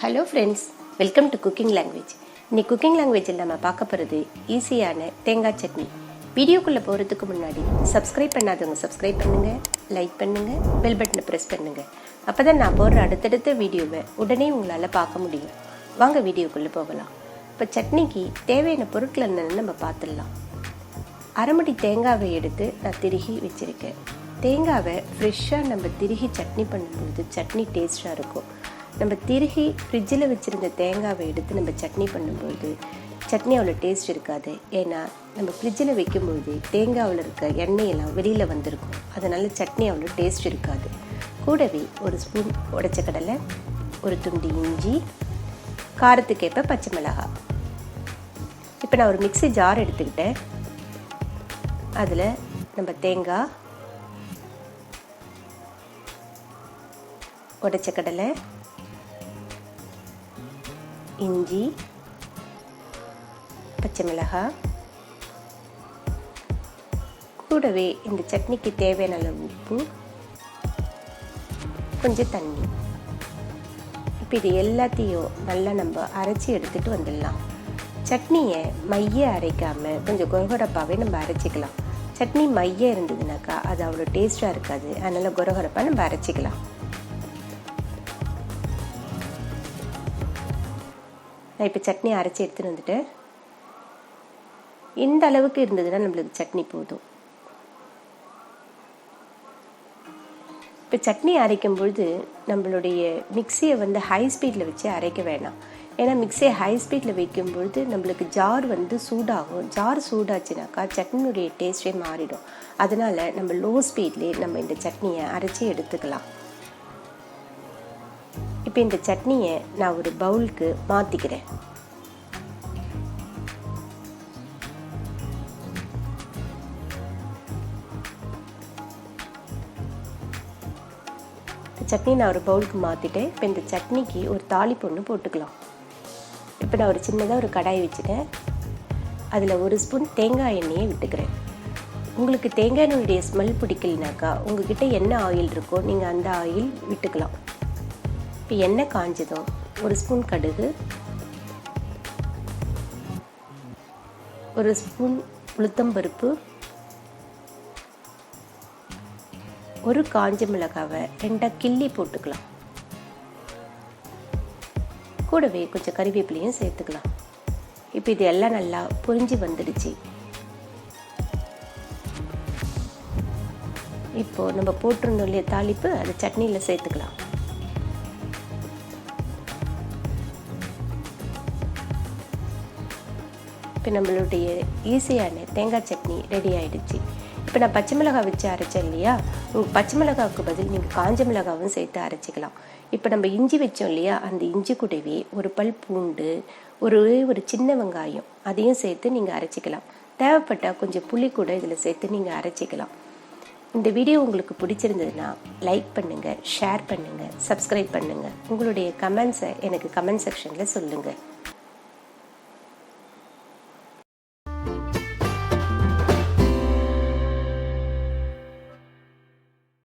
Hello friends, welcome to cooking language. இன்னைக்கு cooking லாங்குவேஜில் நம்ம பார்க்க போகிறது ஈஸியான தேங்காய் சட்னி. வீடியோக்குள்ளே போகிறதுக்கு முன்னாடி சப்ஸ்கிரைப் பண்ணாதவங்க சப்ஸ்கிரைப் பண்ணுங்கள், லைக் பண்ணுங்கள், பெல் பட்டனை ப்ரெஸ் பண்ணுங்கள். அப்போ தான் நான் போடுற அடுத்தடுத்த வீடியோவை உடனே உங்களால் பார்க்க முடியும். வாங்க வீடியோக்குள்ளே போகலாம். இப்போ சட்னிக்கு தேவையான பொருட்கள் என்னென்னு நம்ம பார்த்துடலாம். அரைமடி தேங்காவை எடுத்து நான் திருகி வச்சுருக்கேன். தேங்காவை ஃப்ரெஷ்ஷாக நம்ம திருகி சட்னி பண்ணும்போது சட்னி டேஸ்ட்டாக இருக்கும். நம்ம திருகி ஃப்ரிட்ஜில் வச்சுருந்த தேங்காவை எடுத்து நம்ம சட்னி பண்ணும்போது சட்னி அவ்வளோ டேஸ்ட் இருக்காது. ஏன்னா நம்ம ஃப்ரிட்ஜில் வைக்கும்போது தேங்காவில் இருக்க எண்ணெயெல்லாம் வெளியில் வந்திருக்கும். அதனால் சட்னி அவ்வளோ டேஸ்ட் இருக்காது. கூடவே ஒரு ஸ்பூன் உடைச்ச கடலை, ஒரு துண்டு இஞ்சி, காரத்துக்கேற்ப பச்சை மிளகாய். இப்போ நான் ஒரு மிக்ஸி ஜார் எடுத்துக்கிட்டேன். அதில் நம்ம தேங்காய், உடைச்ச கடலை, இஞ்சி, பச்சை மிளகாய், கூடவே இந்த சட்னிக்கு தேவையான அளவு உப்பு, கொஞ்சம் தண்ணி. இப்போ இது எல்லாத்தையும் நல்லா நம்ம அரைச்சி எடுத்துகிட்டு வந்துடலாம். சட்னியை மைய அரைக்காமல் கொஞ்சம் கொரகொரப்பாகவே நம்ம அரைச்சிக்கலாம். சட்னி மைய இருந்ததுனாக்கா அது அவ்வளோ டேஸ்ட்டாக இருக்காது. அதனால் கொரகொரப்பாக நம்ம அரைச்சிக்கலாம். நான் இப்போ சட்னி அரைச்சி எடுத்துகிட்டு வந்துட்டேன். இந்த அளவுக்கு இருந்ததுன்னா நம்மளுக்கு சட்னி போதும். இப்போ சட்னி அரைக்கும் பொழுது நம்மளுடைய மிக்சியை ஹை ஸ்பீடில் வச்சு அரைக்க வேணாம். ஏன்னா மிக்சியை ஹை ஸ்பீடில் வைக்கும் பொழுது நம்மளுக்கு ஜார் சூடாகும். ஜார் சூடாச்சுனாக்கா சட்னியுடைய டேஸ்ட்டே மாறிடும். அதனால் நம்ம லோ ஸ்பீட்லேயே நம்ம இந்த சட்னியை அரைச்சி எடுத்துக்கலாம். இப்போ இந்த சட்னியை நான் ஒரு பவுலுக்கு மாற்றிக்கிறேன். சட்னி நான் ஒரு பவுலுக்கு மாற்றிட்டேன். இப்போ இந்த சட்னிக்கு ஒரு தாளிப்பு ஒன்று போட்டுக்கலாம். இப்போ நான் ஒரு சின்னதாக ஒரு கடாய் வச்சுட்டேன். அதில் ஒரு ஸ்பூன் தேங்காய் எண்ணெயை விட்டுக்கிறேன். உங்களுக்கு தேங்காய் எண்ணெயுடைய ஸ்மெல் பிடிக்கலனாக்கா உங்ககிட்ட என்ன ஆயில் இருக்கோ நீங்கள் அந்த ஆயில் விட்டுக்கலாம். இப்போ எண்ணெய் காஞ்சதும் ஒரு ஸ்பூன் கடுகு, ஒரு ஸ்பூன் உளுத்தம்பருப்பு, ஒரு காஞ்ச மிளகாவை ரெண்டாக கிள்ளி போட்டுக்கலாம். கூடவே கொஞ்சம் கறிவேப்பிலையும் சேர்த்துக்கலாம். இப்போ இது எல்லாம் நல்லா பொரிஞ்சு வந்துடுச்சு. இப்போது நம்ம போட்டிருந்தோம் இல்லையா தாளிப்பு, அது சட்னியில் சேர்த்துக்கலாம். இப்போ நம்மளுடைய ஈஸியான தேங்காய் சட்னி ரெடி ஆகிடுச்சு. இப்போ நான் பச்சை மிளகாய் வச்சு அரைச்சேன் இல்லையா, உங்களுக்கு பச்சை மிளகாவுக்கு பதில் நீங்கள் காஞ்ச மிளகாவும் சேர்த்து அரைச்சிக்கலாம். இப்போ நம்ம இஞ்சி வச்சோம் இல்லையா, அந்த இஞ்சி கூடவே ஒரு பல் பூண்டு, ஒரு சின்ன வெங்காயம் அதையும் சேர்த்து நீங்கள் அரைச்சிக்கலாம். தேவைப்பட்டால் கொஞ்சம் புளி கூட இதில் சேர்த்து நீங்கள் அரைச்சிக்கலாம். இந்த வீடியோ உங்களுக்கு பிடிச்சிருந்ததுன்னா லைக் பண்ணுங்கள், ஷேர் பண்ணுங்கள், சப்ஸ்கிரைப் பண்ணுங்கள். உங்களுடைய கமெண்ட்ஸை எனக்கு கமெண்ட் செக்ஷனில் சொல்லுங்கள்.